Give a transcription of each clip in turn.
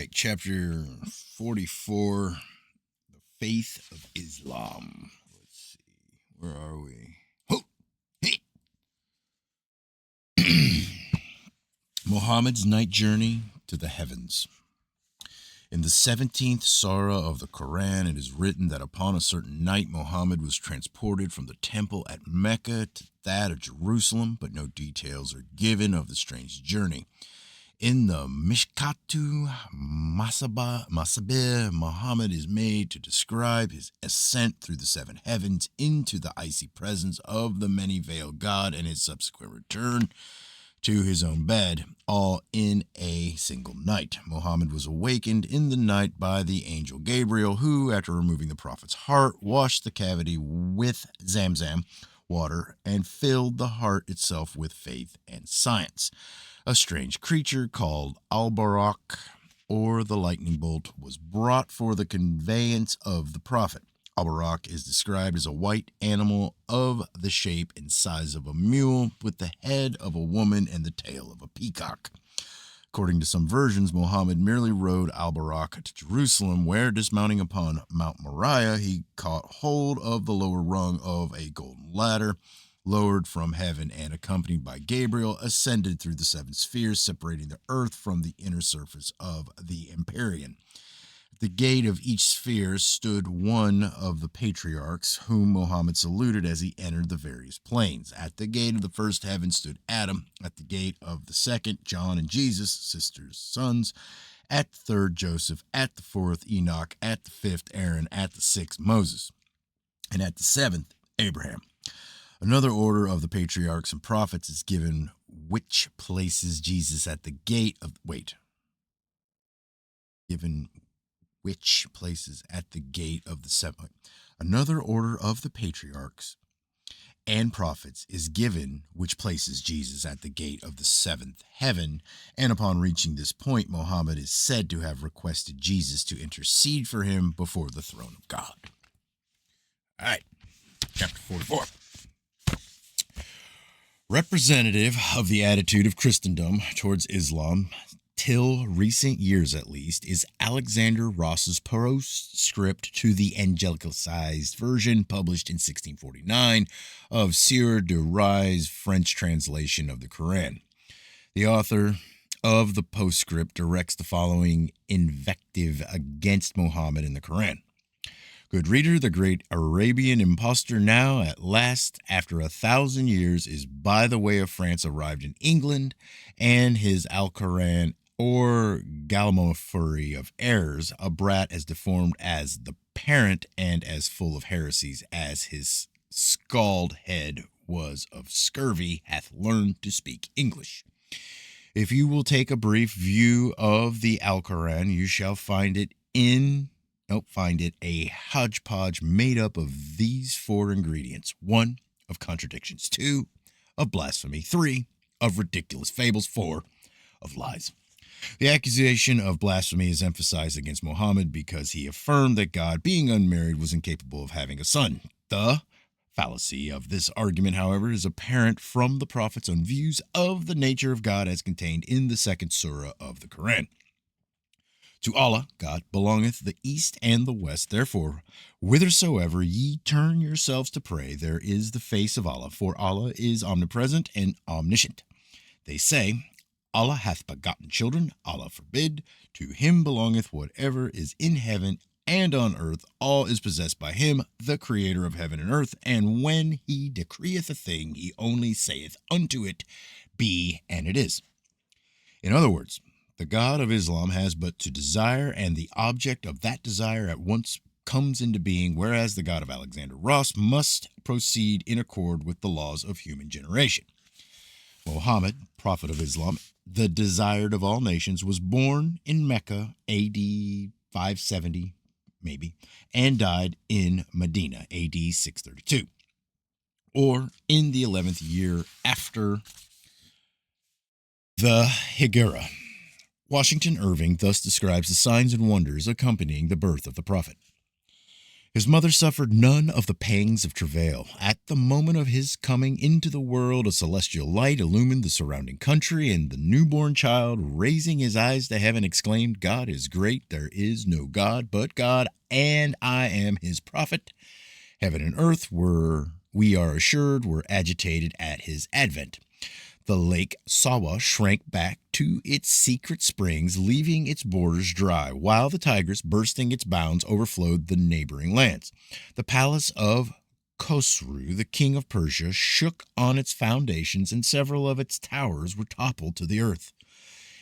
right, chapter 44, the faith of Islam. Let's see, where are we? Oh, hey. Muhammad's night journey to the heavens. In the 17th surah of the Quran, it is written that upon a certain night, Muhammad was transported from the temple at Mecca to that of Jerusalem, but no details are given of the strange journey. In the Mishkatu Masabih, Muhammad is made to describe his ascent through the seven heavens into the icy presence of the many-veiled God and his subsequent return to his own bed, all in a single night. Muhammad was awakened in the night by the angel Gabriel, who, after removing the prophet's heart, washed the cavity with Zamzam water and filled the heart itself with faith and science. A strange creature called Al-Barak, or the lightning bolt, was brought for the conveyance of the prophet. Al-Barak is described as a white animal of the shape and size of a mule, with the head of a woman and the tail of a peacock. According to some versions, Muhammad merely rode Al-Barak to Jerusalem, where, dismounting upon Mount Moriah, he caught hold of the lower rung of a golden ladder, lowered from heaven, and, accompanied by Gabriel, ascended through the seven spheres, separating the earth from the inner surface of the Empyrean. At the gate of each sphere stood one of the patriarchs, whom Muhammad saluted as he entered the various planes. At the gate of the first heaven stood Adam. At the gate of the second, John and Jesus, sisters' sons. At the third, Joseph. At the fourth, Enoch. At the fifth, Aaron. At the sixth, Moses. And at the seventh, Abraham. Another order of the patriarchs and prophets is given, which places Jesus at the gate of... which places at the gate of the seven. Another order of the patriarchs and prophets is given, which places Jesus at the gate of the seventh heaven, and upon reaching this point, Muhammad is said to have requested Jesus to intercede for him before the throne of God. All right, chapter 44. Representative of the attitude of Christendom towards Islam, till recent years at least, is Alexander Ross's postscript to the angelicized version published in 1649 of Sieur de Rye's French translation of the Quran. The author of the postscript directs the following invective against Muhammad in the Quran. Good reader, the great Arabian impostor now, at last, after 1,000 years, is by the way of France arrived in England, and his Alcoran or gallimaufry of errors, a brat as deformed as the parent and as full of heresies as his scald head was of scurvy, hath learned to speak English. If you will take a brief view of the Alcoran, you shall find it a hodgepodge made up of these four ingredients. 1, of contradictions. 2, of blasphemy. 3, of ridiculous fables. 4, of lies. The accusation of blasphemy is emphasized against Muhammad because he affirmed that God, being unmarried, was incapable of having a son. The fallacy of this argument, however, is apparent from the prophet's own views of the nature of God as contained in the second surah of the Quran. To Allah, God, belongeth the east and the west. Therefore, whithersoever ye turn yourselves to pray, there is the face of Allah, for Allah is omnipresent and omniscient. They say, Allah hath begotten children. Allah forbid. To him belongeth whatever is in heaven and on earth. All is possessed by him, the creator of heaven and earth. And when he decreeth a thing, he only saith unto it, be, and it is. In other words, the God of Islam has but to desire, and the object of that desire at once comes into being, whereas the God of Alexander Ross must proceed in accord with the laws of human generation. Muhammad, prophet of Islam, the desired of all nations, was born in Mecca, A.D. 570, maybe, and died in Medina, A.D. 632, or in the 11th year after the Hijra. Washington Irving thus describes the signs and wonders accompanying the birth of the prophet. His mother suffered none of the pangs of travail. At the moment of his coming into the world, a celestial light illumined the surrounding country, and the newborn child, raising his eyes to heaven, exclaimed, "God is great, there is no God but God, and I am his prophet." Heaven and earth we are assured, were agitated at his advent. The lake Sawa shrank back to its secret springs, leaving its borders dry, while the Tigris, bursting its bounds, overflowed the neighboring lands. The palace of Khosru, the king of Persia, shook on its foundations, and several of its towers were toppled to the earth.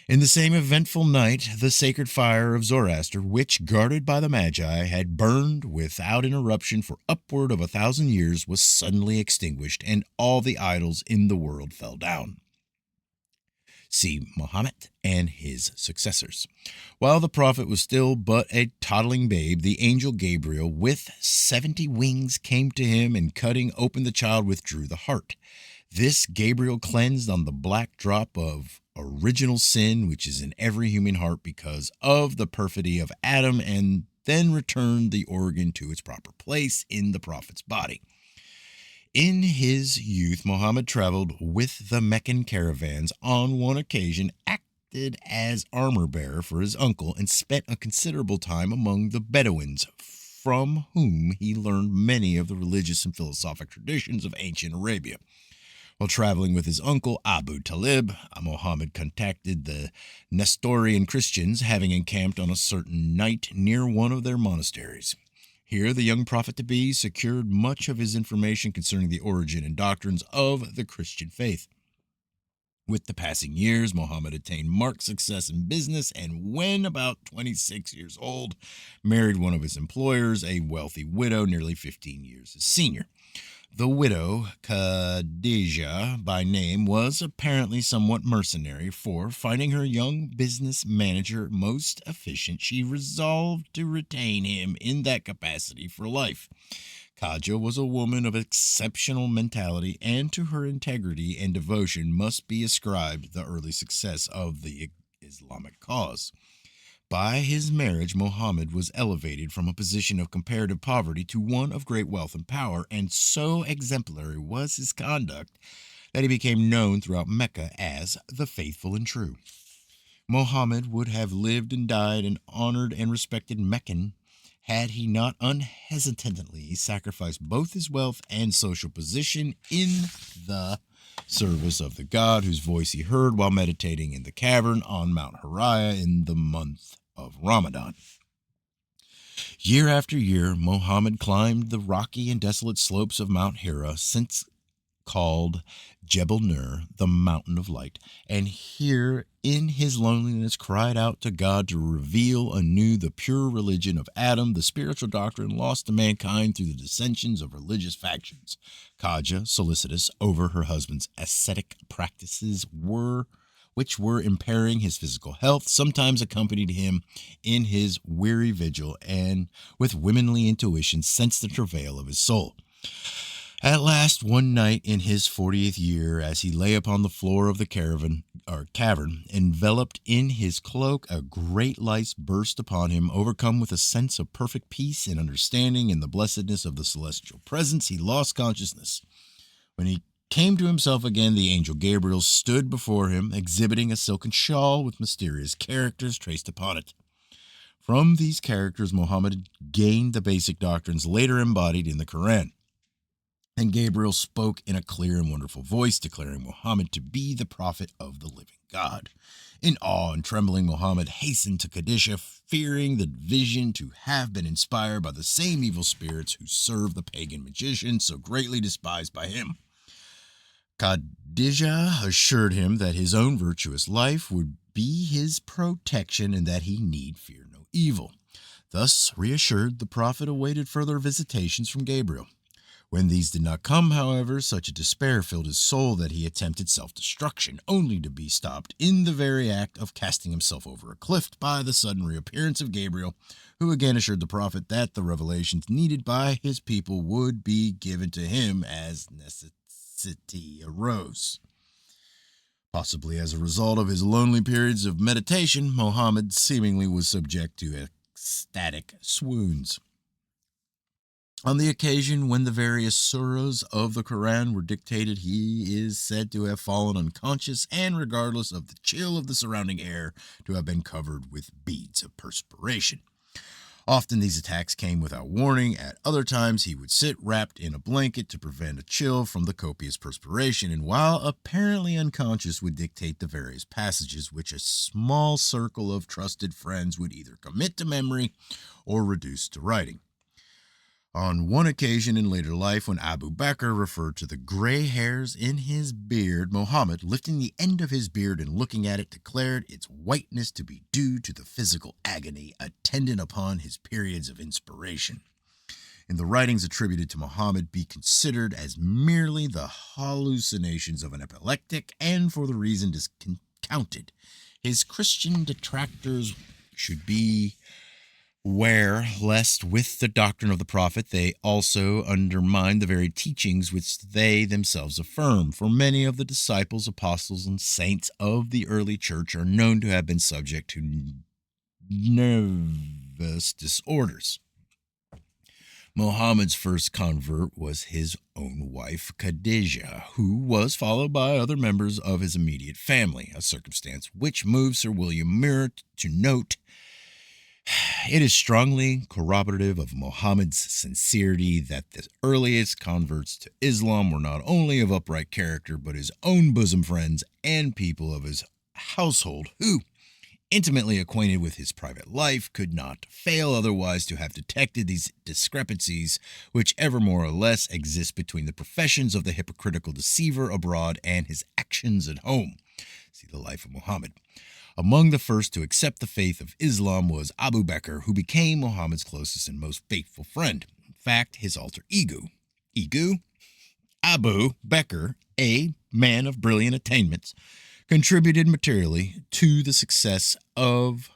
In the same eventful night, the sacred fire of Zoroaster, which, guarded by the Magi, had burned without interruption for upward of 1,000 years, was suddenly extinguished, and all the idols in the world fell down. See Muhammad and his successors. While the prophet was still but a toddling babe, the angel Gabriel, with 70 wings, came to him, and cutting open the child, withdrew the heart. This Gabriel cleansed on the black drop of original sin, which is in every human heart because of the perfidy of Adam, and then returned the organ to its proper place in the prophet's body. In his youth, Muhammad traveled with the Meccan caravans. On one occasion, acted as armor-bearer for his uncle, and spent a considerable time among the Bedouins, from whom he learned many of the religious and philosophic traditions of ancient Arabia. While traveling with his uncle Abu Talib, Muhammad contacted the Nestorian Christians, having encamped on a certain night near one of their monasteries. Here, the young prophet-to-be secured much of his information concerning the origin and doctrines of the Christian faith. With the passing years, Muhammad attained marked success in business, and when about 26 years old, married one of his employers, a wealthy widow nearly 15 years his senior. The widow, Khadija by name, was apparently somewhat mercenary, for, finding her young business manager most efficient, she resolved to retain him in that capacity for life. Khadija was a woman of exceptional mentality, and to her integrity and devotion must be ascribed the early success of the Islamic cause. By his marriage, Muhammad was elevated from a position of comparative poverty to one of great wealth and power, and so exemplary was his conduct that he became known throughout Mecca as the faithful and true. Muhammad would have lived and died an honored and respected Meccan had he not unhesitatingly sacrificed both his wealth and social position in the service of the God whose voice he heard while meditating in the cavern on Mount Horiah in the month of Ramadan. Year after year, Muhammad climbed the rocky and desolate slopes of Mount Hira, since called Jebel Nur, the mountain of light, and here in his loneliness cried out to God to reveal anew the pure religion of Adam, the spiritual doctrine lost to mankind through the dissensions of religious factions. Khadija, solicitous over her husband's ascetic practices, which were impairing his physical health, sometimes accompanied him in his weary vigil, and with womanly intuition sensed the travail of his soul. At last, one night in his 40th year, as he lay upon the floor of the cavern, enveloped in his cloak, a great light burst upon him. Overcome with a sense of perfect peace and understanding in the blessedness of the celestial presence, he lost consciousness. When he came to himself again, the angel Gabriel stood before him, exhibiting a silken shawl with mysterious characters traced upon it. From these characters, Muhammad gained the basic doctrines later embodied in the Quran. And Gabriel spoke in a clear and wonderful voice, declaring Muhammad to be the prophet of the living God. In awe and trembling, Muhammad hastened to Khadija, fearing the vision to have been inspired by the same evil spirits who served the pagan magician so greatly despised by him. Khadija assured him that his own virtuous life would be his protection and that he need fear no evil. Thus reassured, the prophet awaited further visitations from Gabriel. When these did not come, however, such a despair filled his soul that he attempted self-destruction, only to be stopped in the very act of casting himself over a cliff by the sudden reappearance of Gabriel, who again assured the prophet that the revelations needed by his people would be given to him as necessity arose. Possibly as a result of his lonely periods of meditation, Muhammad seemingly was subject to ecstatic swoons. On the occasion when the various surahs of the Quran were dictated, he is said to have fallen unconscious and, regardless of the chill of the surrounding air, to have been covered with beads of perspiration. Often these attacks came without warning. At other times, he would sit wrapped in a blanket to prevent a chill from the copious perspiration, and while apparently unconscious, would dictate the various passages, which a small circle of trusted friends would either commit to memory or reduce to writing. On one occasion in later life, when Abu Bakr referred to the gray hairs in his beard, Muhammad, lifting the end of his beard and looking at it, declared its whiteness to be due to the physical agony attendant upon his periods of inspiration. In the writings attributed to Muhammad, be considered as merely the hallucinations of an epileptic, and for the reason discounted. His Christian detractors should be where, lest with the doctrine of the prophet they also undermine the very teachings which they themselves affirm. For many of the disciples, apostles, and saints of the early church are known to have been subject to nervous disorders. Muhammad's first convert was his own wife, Khadijah, who was followed by other members of his immediate family, a circumstance which moves Sir William Muir to note, "It is strongly corroborative of Muhammad's sincerity that the earliest converts to Islam were not only of upright character, but his own bosom friends and people of his household, who, intimately acquainted with his private life, could not fail otherwise to have detected these discrepancies which ever more or less exist between the professions of the hypocritical deceiver abroad and his actions at home." See the life of Muhammad. Among the first to accept the faith of Islam was Abu Bakr, who became Muhammad's closest and most faithful friend. In fact, his alter ego, Abu Bakr, a man of brilliant attainments, contributed materially to the success of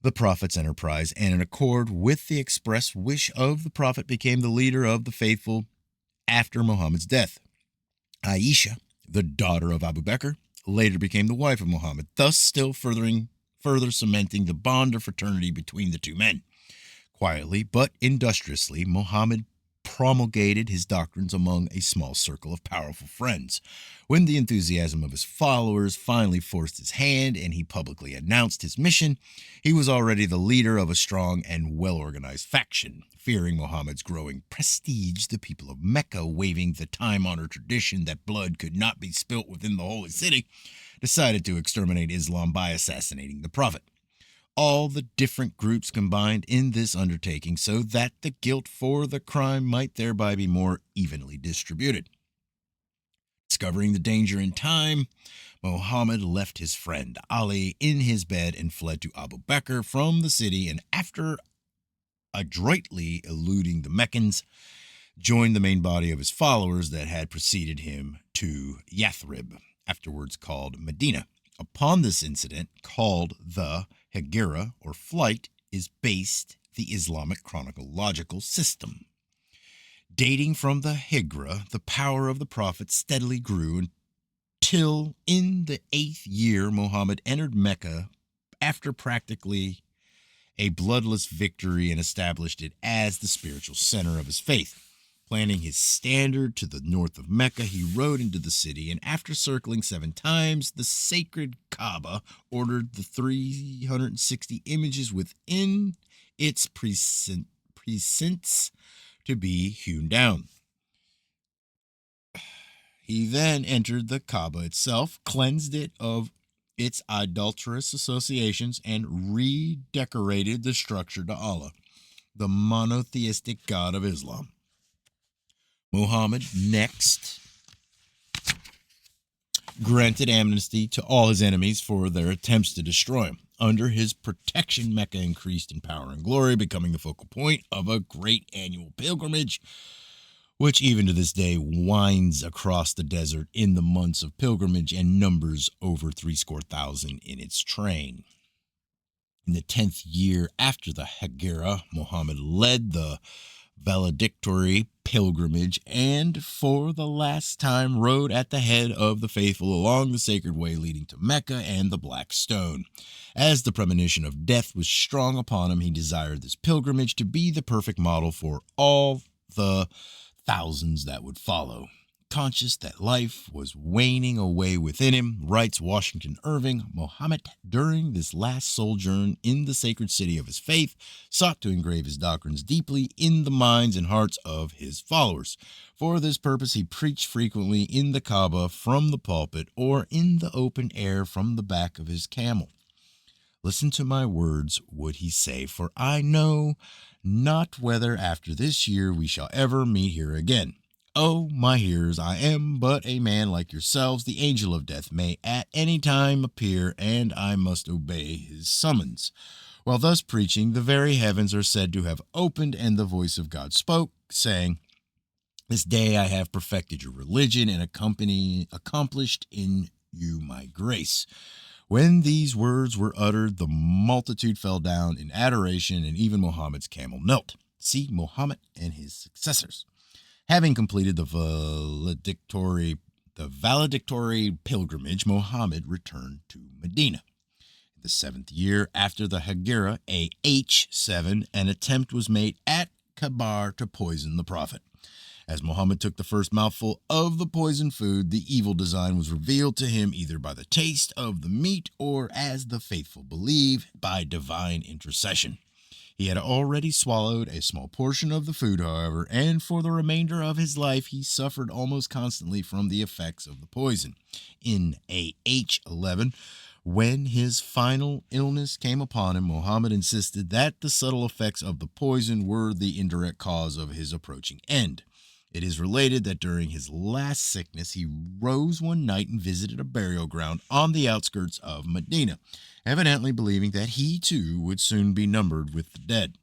the Prophet's enterprise, and in accord with the express wish of the Prophet, became the leader of the faithful after Muhammad's death. Aisha, the daughter of Abu Bakr, later became the wife of Muhammad, thus still further cementing the bond of fraternity between the two men. Quietly but industriously, Muhammad promulgated his doctrines among a small circle of powerful friends. When the enthusiasm of his followers finally forced his hand and he publicly announced his mission, he was already the leader of a strong and well-organized faction. Fearing Muhammad's growing prestige, the people of Mecca, waiving the time-honored tradition that blood could not be spilt within the holy city, decided to exterminate Islam by assassinating the Prophet. All the different groups combined in this undertaking so that the guilt for the crime might thereby be more evenly distributed. Discovering the danger in time, Muhammad left his friend Ali in his bed and fled to Abu Bakr from the city, and after adroitly eluding the Meccans, joined the main body of his followers that had preceded him to Yathrib, afterwards called Medina. Upon this incident, called the Hijra, or flight, is based the Islamic chronological system. Dating from the Hijra, the power of the Prophet steadily grew until in the 8th year Muhammad entered Mecca after practically a bloodless victory and established it as the spiritual center of his faith. Planting his standard to the north of Mecca, he rode into the city, and after circling 7 times the sacred Kaaba, ordered the 360 images within its precincts to be hewn down. He then entered the Kaaba itself, cleansed it of its idolatrous associations, and redecorated the structure to Allah, the monotheistic God of Islam. Muhammad next granted amnesty to all his enemies for their attempts to destroy him. Under his protection, Mecca increased in power and glory, becoming the focal point of a great annual pilgrimage, which even to this day winds across the desert in the months of pilgrimage and numbers over 70,000 in its train. In the 10th year after the Hijra, Muhammad led the valedictory pilgrimage and for the last time rode at the head of the faithful along the sacred way leading to Mecca and the Black Stone. As the premonition of death was strong upon him, he desired this pilgrimage to be the perfect model for all the thousands that would follow. Conscious that life was waning away within him, writes Washington Irving, Muhammad, during this last sojourn in the sacred city of his faith, sought to engrave his doctrines deeply in the minds and hearts of his followers. For this purpose, he preached frequently in the Kaaba from the pulpit or in the open air from the back of his camel. Listen to my words, would he say, for I know not whether after this year we shall ever meet here again. Oh, my hearers, I am but a man like yourselves. The angel of death may at any time appear, and I must obey his summons. While thus preaching, the very heavens are said to have opened, and the voice of God spoke, saying, This day I have perfected your religion and accomplished in you my grace. When these words were uttered, the multitude fell down in adoration, and even Muhammad's camel knelt. See Muhammad and his successors. Having completed the valedictory pilgrimage, Muhammad returned to Medina. In the 7th year after the Hijra, AH-7, an attempt was made at Kabar to poison the prophet. As Muhammad took the first mouthful of the poisoned food, the evil design was revealed to him either by the taste of the meat or, as the faithful believe, by divine intercession. He had already swallowed a small portion of the food, however, and for the remainder of his life he suffered almost constantly from the effects of the poison. In AH-11, when his final illness came upon him, Muhammad insisted that the subtle effects of the poison were the indirect cause of his approaching end. It is related that during his last sickness, he rose one night and visited a burial ground on the outskirts of Medina, evidently believing that he too would soon be numbered with the dead.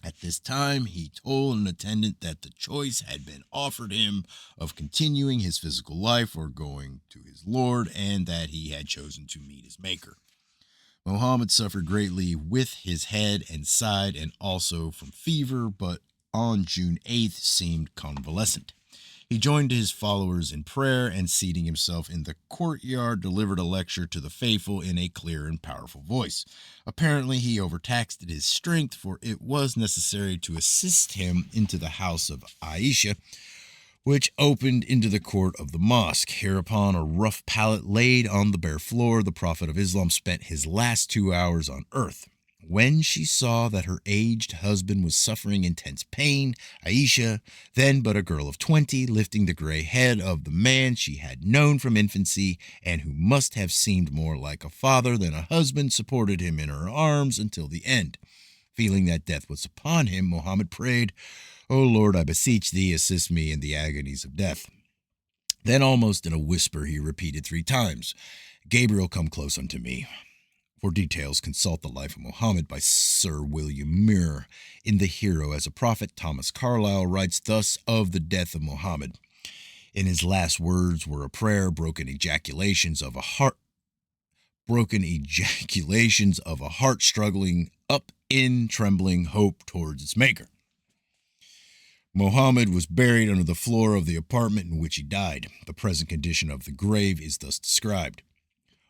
At this time, he told an attendant that the choice had been offered him of continuing his physical life or going to his Lord, and that he had chosen to meet his Maker. Muhammad suffered greatly with his head and side and also from fever, but on June 8th seemed convalescent. He joined his followers in prayer and, seating himself in the courtyard, delivered a lecture to the faithful in a clear and powerful voice. Apparently, he overtaxed his strength, for it was necessary to assist him into the house of Aisha, which opened into the court of the mosque. Hereupon, a rough pallet laid on the bare floor, the Prophet of Islam spent his last 2 hours on earth. When she saw that her aged husband was suffering intense pain, Aisha, then but a girl of 20, lifting the gray head of the man she had known from infancy and who must have seemed more like a father than a husband, supported him in her arms until the end. Feeling that death was upon him, Muhammad prayed, O Lord, I beseech thee, assist me in the agonies of death. Then almost in a whisper he repeated 3 times, Gabriel, come close unto me. For details, consult The Life of Muhammad by Sir William Muir. In The Hero as a Prophet, Thomas Carlyle writes thus of the death of Muhammad. In his last words were a prayer, broken ejaculations of a heart struggling up in trembling hope towards its maker. Muhammad was buried under the floor of the apartment in which he died. The present condition of the grave is thus described.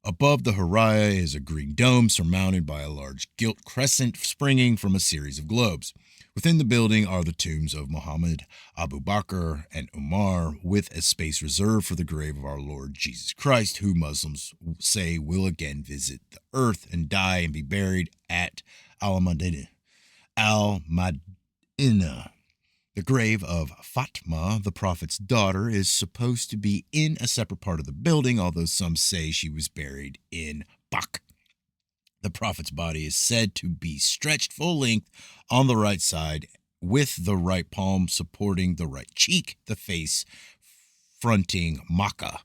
Above the Haraya is a green dome surmounted by a large gilt crescent springing from a series of globes. Within the building are the tombs of Muhammad, Abu Bakr, and Umar, with a space reserved for the grave of our Lord Jesus Christ, who Muslims say will again visit the earth and die and be buried at Al-Madinah. The grave of Fatima, the Prophet's daughter, is supposed to be in a separate part of the building, although some say she was buried in Bak. The Prophet's body is said to be stretched full length on the right side, with the right palm supporting the right cheek, the face fronting Makkah.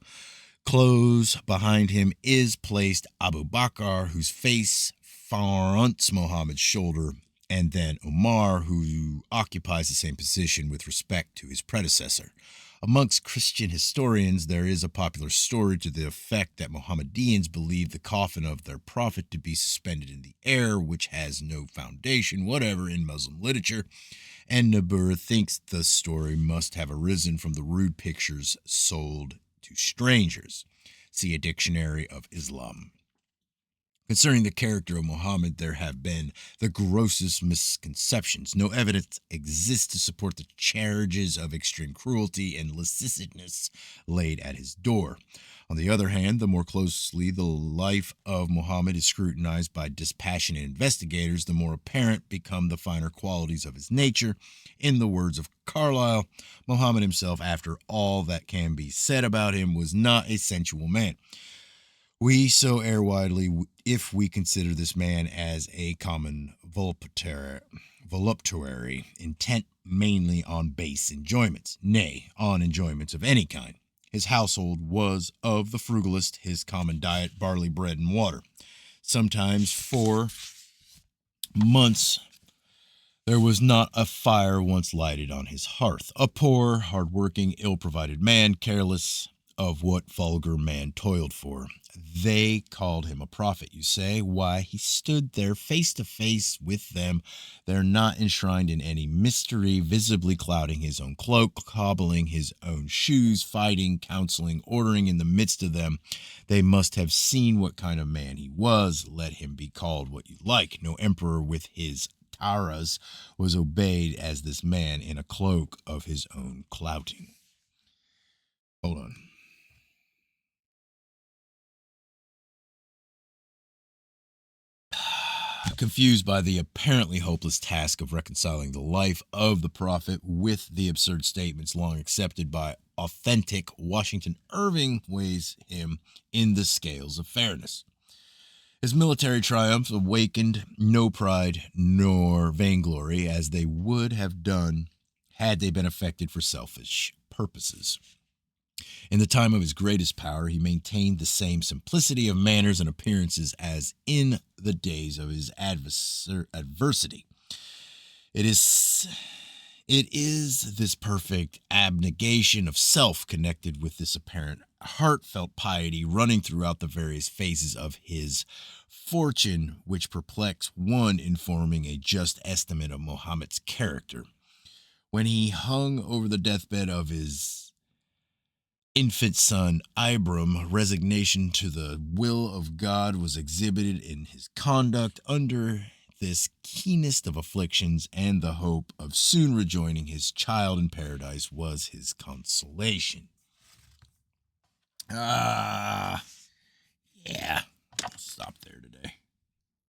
Close behind him is placed Abu Bakr, whose face fronts Muhammad's shoulder, and then Umar, who occupies the same position with respect to his predecessor. Amongst Christian historians, there is a popular story to the effect that Mohammedans believe the coffin of their prophet to be suspended in the air, which has no foundation whatever in Muslim literature, and Nabur thinks the story must have arisen from the rude pictures sold to strangers. See a Dictionary of Islam. Concerning the character of Muhammad, there have been the grossest misconceptions. No evidence exists to support the charges of extreme cruelty and licentiousness laid at his door. On the other hand, the more closely the life of Muhammad is scrutinized by dispassionate investigators, the more apparent become the finer qualities of his nature. In the words of Carlyle, Muhammad himself, after all that can be said about him, was not a sensual man. We so err widely if we consider this man as a common voluptuary, intent mainly on base enjoyments, nay, on enjoyments of any kind. His household was of the frugalest, his common diet barley bread and water. Sometimes for months there was not a fire once lighted on his hearth. A poor, hard-working, ill-provided man, careless of what vulgar man toiled for. They called him a prophet, you say. Why, he stood there face to face with them. They're not enshrined in any mystery, visibly clouding his own cloak, cobbling his own shoes, fighting, counseling, ordering in the midst of them. They must have seen what kind of man he was. Let him be called what you like. No emperor with his taras was obeyed as this man in a cloak of his own clouting. Hold on. Confused by the apparently hopeless task of reconciling the life of the prophet with the absurd statements long accepted by authentic Washington Irving, weighs him in the scales of fairness. His military triumphs awakened no pride nor vainglory, as they would have done had they been effected for selfish purposes. In the time of his greatest power, he maintained the same simplicity of manners and appearances as in the days of his adversity. It is this perfect abnegation of self connected with this apparent heartfelt piety running throughout the various phases of his fortune which perplex one in forming a just estimate of Muhammad's character. When he hung over the deathbed of his infant son Ibram, resignation to the will of God was exhibited in his conduct under this keenest of afflictions, and the hope of soon rejoining his child in paradise was his consolation. Yeah. I'll stop there today.